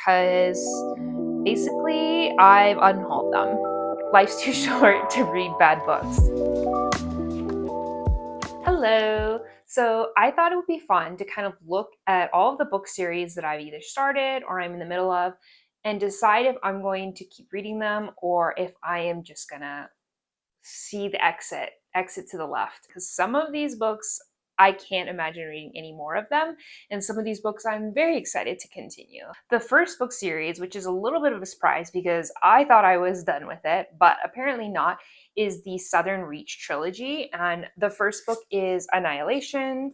because basically I've unhauled them. Life's too short to read bad books. Hello! So I thought it would be fun to kind of look at all of the book series that I've either started or I'm in the middle of and decide if I'm going to keep reading them or if I am just gonna see the exit to the left. Because some of these books, I can't imagine reading any more of them. And some of these books I'm very excited to continue. The first book series, which is a little bit of a surprise because I thought I was done with it, but apparently not, is the Southern Reach Trilogy. And the first book is Annihilation,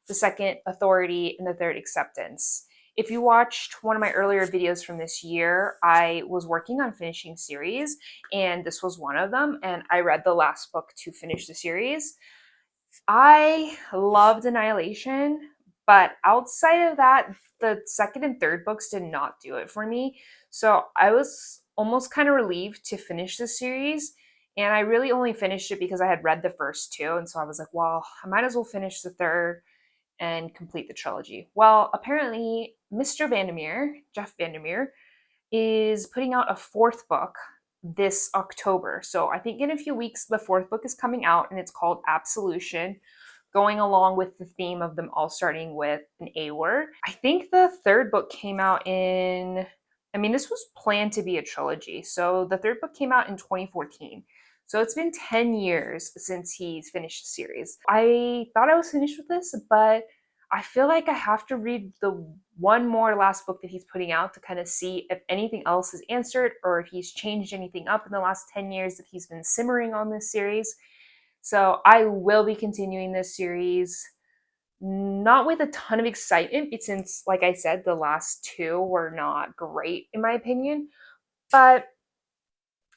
the second Authority, and the third Acceptance. If you watched one of my earlier videos from this year, I was working on finishing series, and this was one of them, and I read the last book to finish the series. I loved Annihilation, but outside of that, the second and third books did not do it for me. So I was almost kind of relieved to finish the series, and I really only finished it because I had read the first two, and so I was like, well, I might as well finish the third and complete the trilogy. Well, apparently, Mr. Vandermeer, Jeff Vandermeer, is putting out a fourth book this October. So I think in a few weeks, the fourth book is coming out and it's called Absolution, going along with the theme of them all starting with an A word. I think the third book came out this was planned to be a trilogy. So the third book came out in 2014. So it's been 10 years since he's finished the series. I thought I was finished with this, but I feel like I have to read the one more last book that he's putting out to kind of see if anything else is answered or if he's changed anything up in the last 10 years that he's been simmering on this series. So I will be continuing this series, not with a ton of excitement, since, like I said, the last two were not great in my opinion, but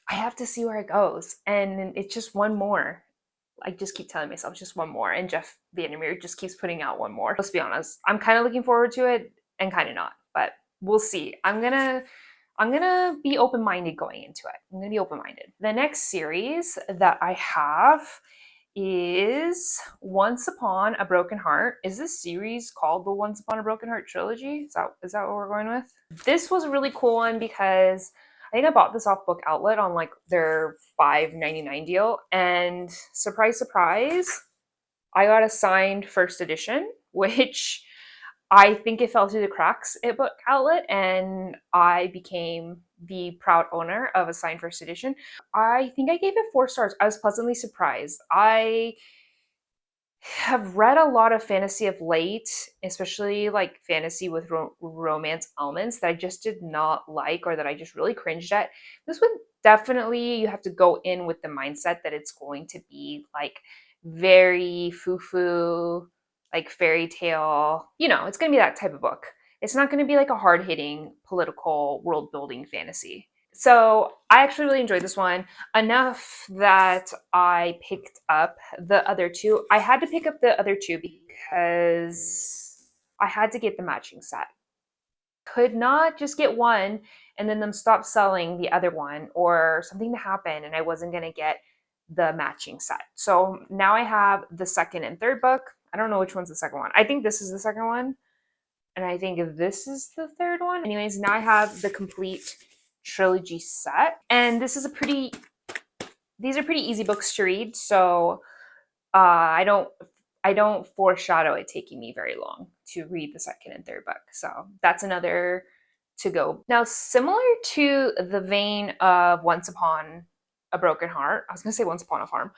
I have to see where it goes. And it's just one more. I just keep telling myself just one more, and Jeff Vandermeer just keeps putting out one more. Let's be honest, I'm kind of looking forward to it and kind of not, but we'll see. I'm gonna be open-minded going into it. I'm gonna be open-minded. The next series that I have is Once Upon a Broken Heart. Is this series called the Once Upon a Broken Heart trilogy? Is that what we're going with? This was a really cool one because I think I bought this off Book Outlet on like their $5.99 deal, and surprise, surprise, I got a signed first edition, which I think it fell through the cracks at Book Outlet, and I became the proud owner of a signed first edition. I think I gave it 4 stars. I was pleasantly surprised. I have read a lot of fantasy of late, especially like fantasy with romance elements that I just did not like or that I just really cringed at. This one definitely, you have to go in with the mindset that it's going to be like very foo-foo, like fairy tale. It's going to be that type of book. It's not going to be like a hard-hitting political world-building fantasy. So I actually really enjoyed this one enough that I picked up the other two. I had to pick up the other two because I had to get the matching set. Could not just get one and then them stop selling the other one or something to happen and I wasn't going to get the matching set. So now I have the second and third book. I don't know which one's the second one. I think this is the second one. And I think this is the third one. Anyways, now I have the complete trilogy set. And these are pretty easy books to read. So I don't foreshadow it taking me very long to read the second and third book. So that's another to go. Now, similar to the vein of Once Upon a Broken Heart, I was going to say Once Upon a Farm.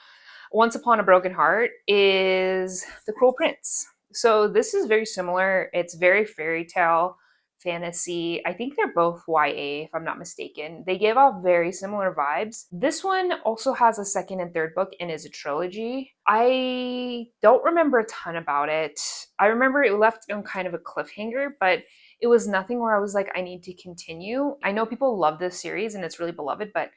Once Upon a Broken Heart is The Cruel Prince. So this is very similar. It's very fairy tale, fantasy. I think they're both YA, if I'm not mistaken. They give off very similar vibes. This one also has a second and third book and is a trilogy. I don't remember a ton about it. I remember it left on kind of a cliffhanger, but it was nothing where I was like, I need to continue. I know people love this series and it's really beloved, but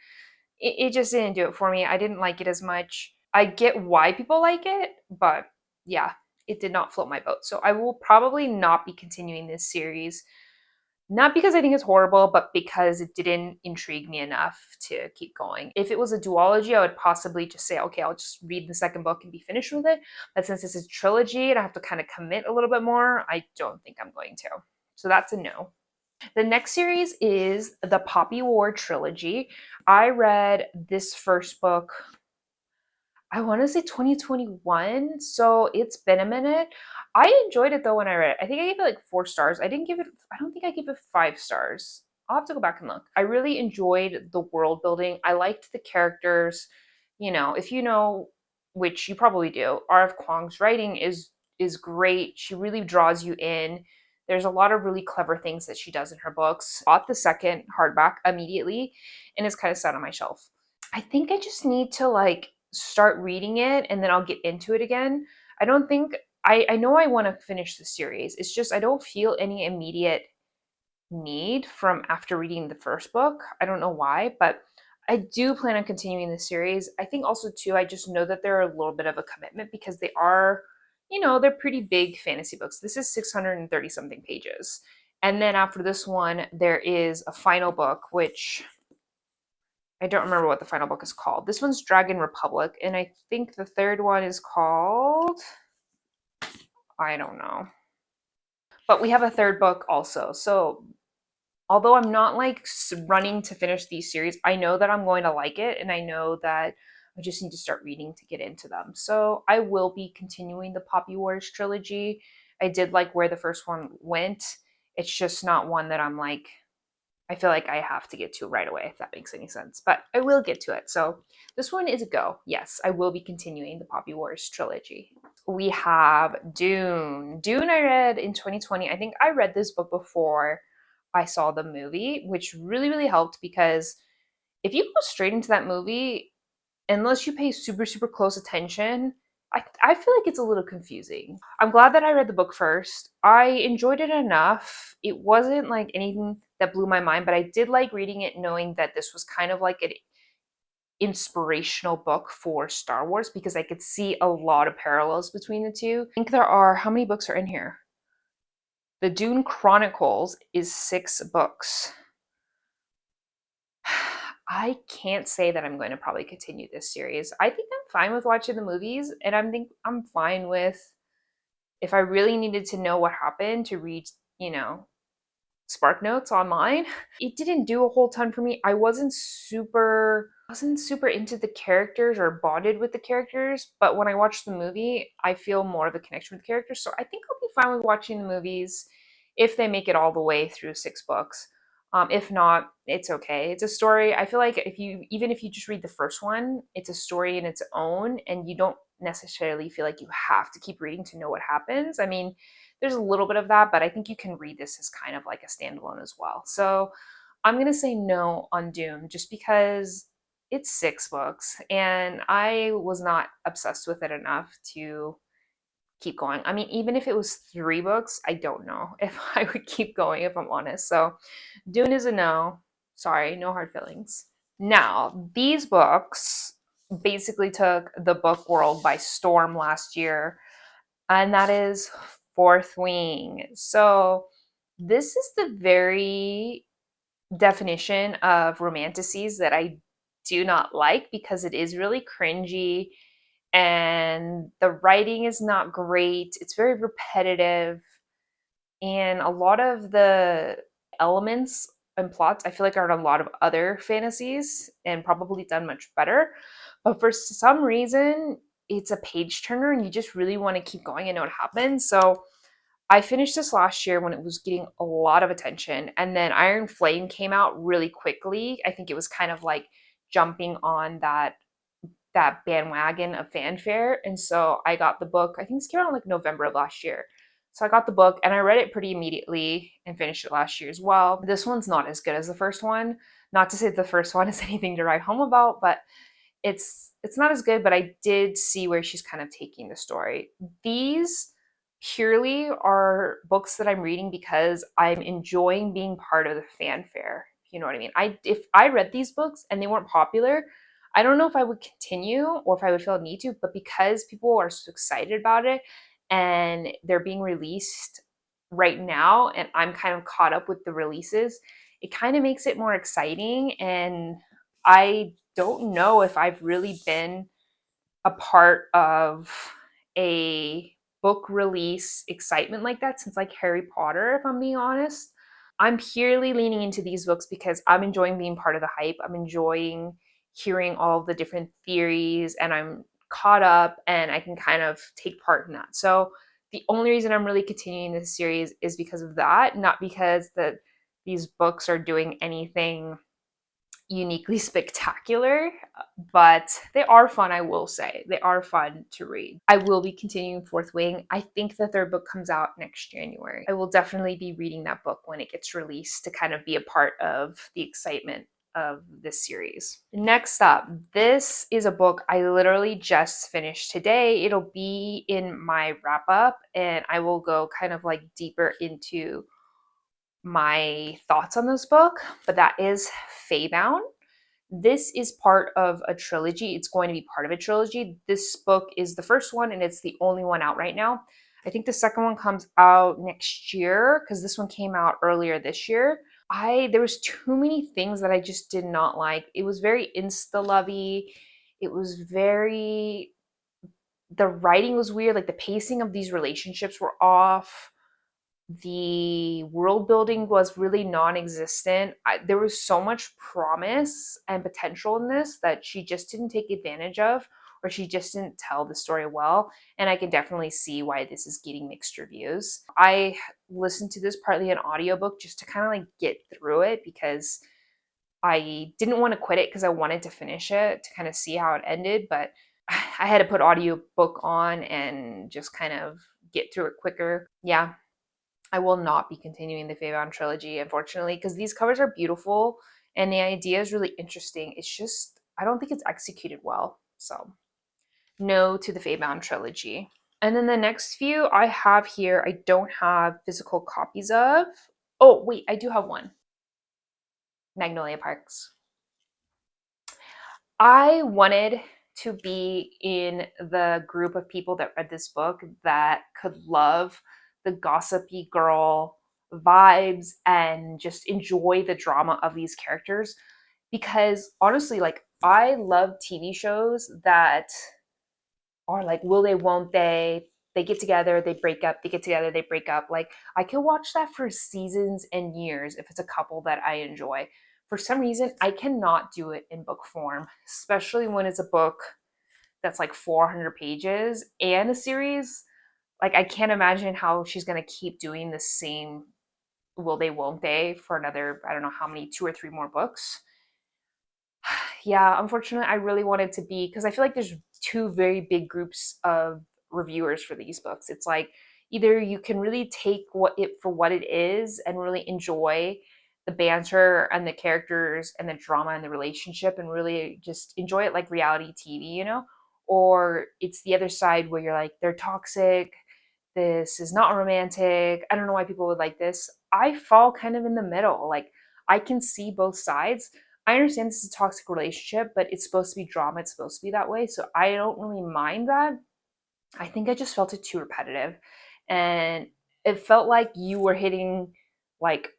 it just didn't do it for me. I didn't like it as much. I get why people like it, but yeah, it did not float my boat. So I will probably not be continuing this series. Not because I think it's horrible, but because it didn't intrigue me enough to keep going. If it was a duology, I would possibly just say, okay, I'll just read the second book and be finished with it. But since this is a trilogy and I have to kind of commit a little bit more, I don't think I'm going to. So that's a no. The next series is the Poppy War Trilogy. I read this first book, I want to say 2021, so it's been a minute. I enjoyed it though when I read it. I think I gave it like 4 stars. I don't think I gave it 5 stars. I'll have to go back and look. I really enjoyed the world building. I liked the characters. If you know, which you probably do, R.F. Kuang's writing is great. She really draws you in. There's a lot of really clever things that she does in her books. Bought the second hardback immediately and it's kind of sat on my shelf. I think I just need to like start reading it and then I'll get into it again. I don't think I know I want to finish the series. It's just I don't feel any immediate need from after reading the first book. I don't know why, but I do plan on continuing the series. I think also too I just know that they're a little bit of a commitment because they are, they're pretty big fantasy books. This is 630 something pages. And then after this one there is a final book which I don't remember what the final book is called. This one's Dragon Republic, and I think the third one is called, I don't know. But we have a third book also. So, although I'm not like running to finish these series, I know that I'm going to like it, and I know that I just need to start reading to get into them. So, I will be continuing the Poppy Wars trilogy. I did like where the first one went. It's just not one that I'm like I feel like I have to get to right away, if that makes any sense. But I will get to it. So this one is a go. Yes, I will be continuing the Poppy Wars trilogy. We have Dune. Dune I read in 2020. I think I read this book before I saw the movie, which really, really helped because if you go straight into that movie, unless you pay super, super close attention, I feel like it's a little confusing. I'm glad that I read the book first. I enjoyed it enough. It wasn't like anything that blew my mind, but I did like reading it knowing that this was kind of like an inspirational book for Star Wars because I could see a lot of parallels between the two. I think there are, how many books are in here? The Dune Chronicles is 6 books. I can't say that I'm going to probably continue this series. I think I'm fine with watching the movies, and I'm fine with if I really needed to know what happened to read, you know, Spark Notes online. It didn't do a whole ton for me. I wasn't super into the characters or bonded with the characters, but when I watched the movie, I feel more of a connection with the characters. So I think I'll be fine with watching the movies if they make it all the way through 6 books. If not, it's okay. It's a story. I feel like if you just read the first one, it's a story in its own, and you don't necessarily feel like you have to keep reading to know what happens. I mean, there's a little bit of that, but I think you can read this as kind of like a standalone as well. So I'm gonna say no on Dune just because it's 6 books and I was not obsessed with it enough to keep going. I mean, even if it was 3 books, I don't know if I would keep going if I'm honest. So Dune is a no. Sorry, no hard feelings. Now, these books basically took the book world by storm last year, and that is Fourth Wing. So, this is the very definition of romanticides that I do not like because it is really cringy and the writing is not great. It's very repetitive, and a lot of the elements and plots I feel like are in a lot of other fantasies and probably done much better. But for some reason, it's a page turner and you just really want to keep going and know what happens. So I finished this last year when it was getting a lot of attention. And then Iron Flame came out really quickly. I think it was kind of like jumping on that bandwagon of fanfare. And so I got the book. I think this came out in like November of last year. So I got the book and I read it pretty immediately and finished it last year as well. This one's not as good as the first one. Not to say the first one is anything to write home about, but it's not as good, but I did see where she's kind of taking the story. These purely are books that I'm reading because I'm enjoying being part of the fanfare. If you know what I mean. If I read these books and they weren't popular, I don't know if I would continue or if I would feel a need to, but because people are so excited about it and they're being released right now and I'm kind of caught up with the releases, it kind of makes it more exciting. And I don't know if I've really been a part of a book release excitement like that since like Harry Potter, if I'm being honest. I'm purely leaning into these books because I'm enjoying being part of the hype. I'm enjoying hearing all the different theories, and I'm caught up and I can kind of take part in that. So the only reason I'm really continuing this series is because of that, not because that these books are doing anything uniquely spectacular, but they are fun, I will say. They are fun to read. I will be continuing Fourth Wing. I think the third book comes out next January. I will definitely be reading that book when it gets released to kind of be a part of the excitement of this series. Next up, this is a book I literally just finished today. It'll be in my wrap up, and I will go kind of like deeper into my thoughts on this book, but that is Faebound. This is part of a trilogy. It's going to be part of a trilogy. This book is the first one, and it's the only one out right now. I think the second one comes out next year because this one came out earlier this year. There was too many things that I just did not like. It was very insta-lovey. It was very the writing was weird, like the pacing of these relationships were off. The world building was really non-existent. There was so much promise and potential in this that she just didn't take advantage of, or she just didn't tell the story well. And I can definitely see why this is getting mixed reviews. I listened to this partly an audiobook just to kind of like get through it because I didn't want to quit it because I wanted to finish it to kind of see how it ended, but I had to put audiobook on and just kind of get through it quicker. Yeah, I will not be continuing the Faebound trilogy, unfortunately, because these covers are beautiful and the idea is really interesting. It's just, I don't think it's executed well. So, no to the Faebound trilogy. And then the next few I have here, I don't have physical copies of. Oh, wait, I do have one. Magnolia Parks. I wanted to be in the group of people that read this book that could love the gossipy girl vibes and just enjoy the drama of these characters. Because honestly, like, I love TV shows that are like, will they, won't they? They get together, they break up, they get together, they break up. Like, I could watch that for seasons and years if it's a couple that I enjoy. For some reason, I cannot do it in book form, especially when it's a book that's like 400 pages and a series. Like, I can't imagine how she's going to keep doing the same will they, won't they for another, I don't know how many, 2 or 3 more books. Yeah, unfortunately, I really wanted to be because I feel like there's two very big groups of reviewers for these books. It's like either you can really take what it for what it is and really enjoy the banter and the characters and the drama and the relationship and really just enjoy it like reality TV, or it's the other side where you're like they're toxic, this is not romantic. I don't know why people would like this. I fall kind of in the middle. Like, I can see both sides. I understand this is a toxic relationship, but it's supposed to be drama. It's supposed to be that way. So I don't really mind that. I think I just felt it too repetitive. And it felt like you were hitting like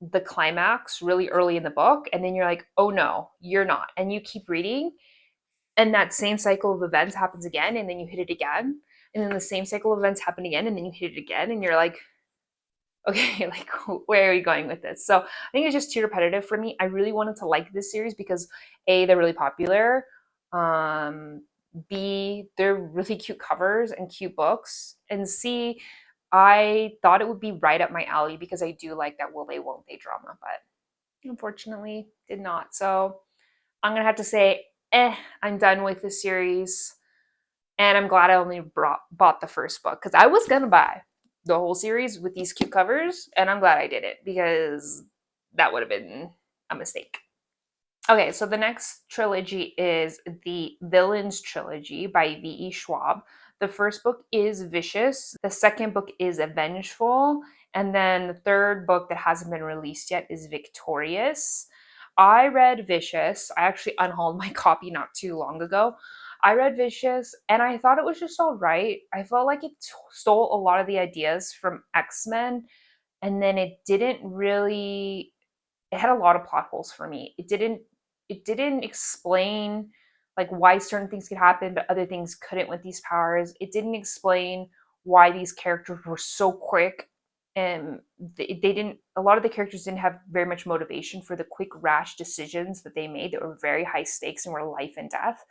the climax really early in the book. And then you're like, oh no, you're not. And you keep reading. And that same cycle of events happens again. And then you hit it again. And then the same cycle of events happen again. And then you hit it again. And you're like, okay, like where are you going with this? So I think it's just too repetitive for me. I really wanted to like this series because A, they're really popular. B, they're really cute covers and cute books. And C, I thought it would be right up my alley because I do like that will they, won't they drama, but unfortunately did not. So I'm gonna have to say, I'm done with the series. And I'm glad I only bought the first book because I was gonna buy the whole series with these cute covers, and I'm glad I did it because that would have been a mistake. Okay, so the next trilogy is the Villains Trilogy by V.E. Schwab. The first book is Vicious, the second book is Avengeful, and then the third book that hasn't been released yet is Victorious. I read Vicious. I actually unhauled my copy not too long ago. I read Vicious and I thought it was just all right. I felt like it stole a lot of the ideas from X-Men, and then it didn't really, it had a lot of plot holes for me. It didn't explain like why certain things could happen but other things couldn't with these powers. It didn't explain why these characters were so quick and they didn't, a lot of the characters didn't have very much motivation for the quick rash decisions that they made that were very high stakes and were life and death.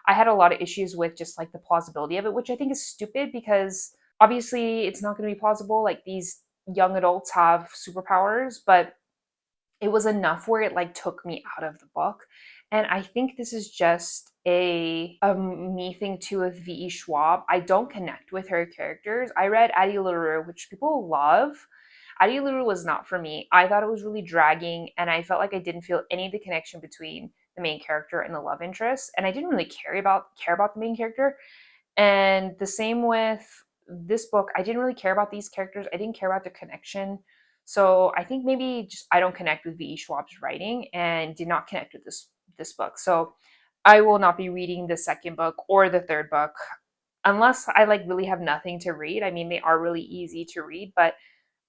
I had a lot of issues with just like the plausibility of it, which I think is stupid because obviously it's not going to be plausible. Like these young adults have superpowers, but it was enough where it like took me out of the book. And I think this is just a me thing too with V.E. Schwab. I don't connect with her characters. I read Addie LaRue, which people love. Addie LaRue was not for me. I thought it was really dragging, and I felt like I didn't feel any of the connection between the main character and the love interest. And I didn't really care about the main character. And the same with this book. I didn't really care about these characters. I didn't care about their connection. So I think maybe just I don't connect with V.E. Schwab's writing and did not connect with this book. So I will not be reading the second book or the third book unless I like really have nothing to read. I mean, they are really easy to read, but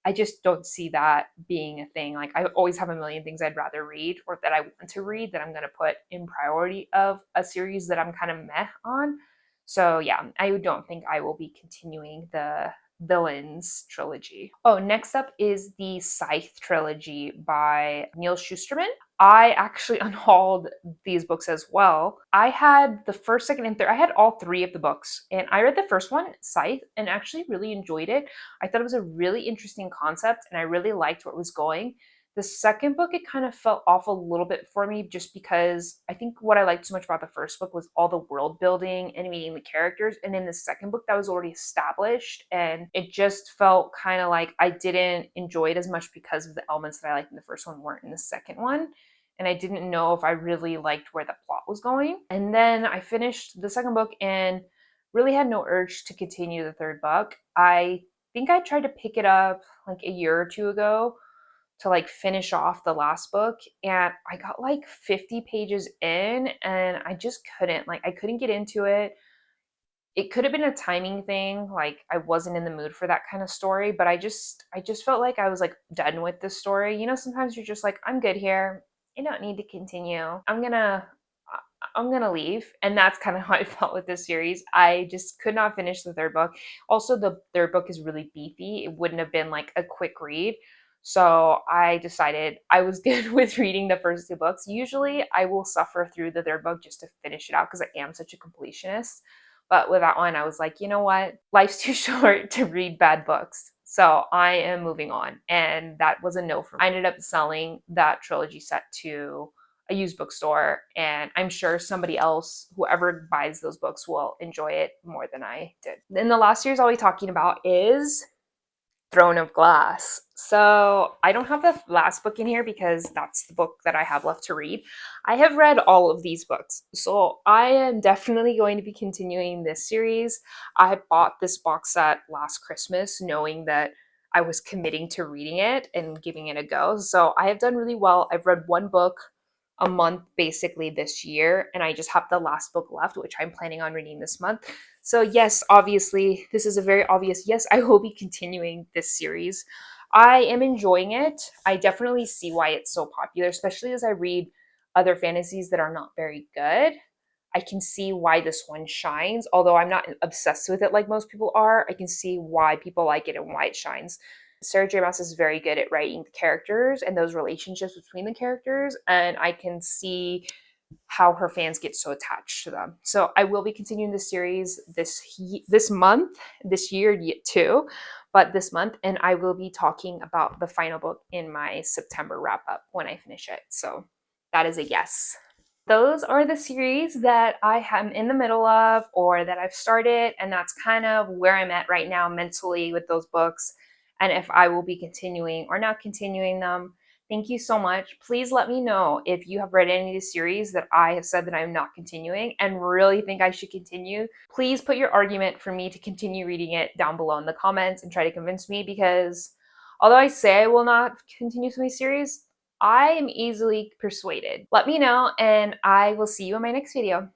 I just don't see that being a thing. Like I always have a million things I'd rather read or that I want to read that I'm going to put in priority of a series that I'm kind of meh on. So yeah, I don't think I will be continuing the Villains trilogy. Oh, next up is the Scythe trilogy by Neil Shusterman. I actually unhauled these books as well. I had the first, second, and third. I had all three of the books, and I read the first one, Scythe, and actually really enjoyed it. I thought it was a really interesting concept, and I really liked where it was going. The second book, it kind of fell off a little bit for me just because I think what I liked so much about the first book was all the world building and meeting the characters. And in the second book, that was already established. And it just felt kind of like I didn't enjoy it as much because of the elements that I liked in the first one weren't in the second one. And I didn't know if I really liked where the plot was going. And then I finished the second book and really had no urge to continue the third book. I think I tried to pick it up like a year or two ago to like finish off the last book, and I got like 50 pages in and I just couldn't, like I couldn't get into it. It could have been a timing thing, like I wasn't in the mood for that kind of story, but I just felt like I was like done with this story. You know, sometimes you're just like, I'm good here. I don't need to continue. I'm gonna leave. And that's kind of how I felt with this series. I just could not finish the third book. Also, the third book is really beefy. It wouldn't have been like a quick read. So I decided I was good with reading the first two books. Usually I will suffer through the third book just to finish it out because I am such a completionist. But with that one, I was like, you know what? Life's too short to read bad books. So I am moving on. And that was a no for me. I ended up selling that trilogy set to a used bookstore, and I'm sure somebody else, whoever buys those books, will enjoy it more than I did. Then the last series I'll be talking about is Throne of Glass. So I don't have the last book in here because that's the book that I have left to read. I have read all of these books, so I am definitely going to be continuing this series. I bought this box set last Christmas knowing that I was committing to reading it and giving it a go. So I have done really well. I've read one book a month basically this year, and I just have the last book left, which I'm planning on reading this month. So yes, obviously, this is a very obvious yes, I will be continuing this series. I am enjoying it. I definitely see why it's so popular, especially as I read other fantasies that are not very good. I can see why this one shines, although I'm not obsessed with it like most people are. I can see why people like it and why it shines. Sarah J. Maas is very good at writing the characters and those relationships between the characters, and I can see how her fans get so attached to them. So I will be continuing this series this month, this year too, but this month, and I will be talking about the final book in my September wrap up when I finish it. So that is a yes. Those are the series that I am in the middle of or that I've started, and that's kind of where I'm at right now mentally with those books and if I will be continuing or not continuing them. Thank you so much. Please let me know if you have read any of the series that I have said that I'm not continuing and really think I should continue. Please put your argument for me to continue reading it down below in the comments and try to convince me, because although I say I will not continue my series, I am easily persuaded. Let me know, and I will see you in my next video.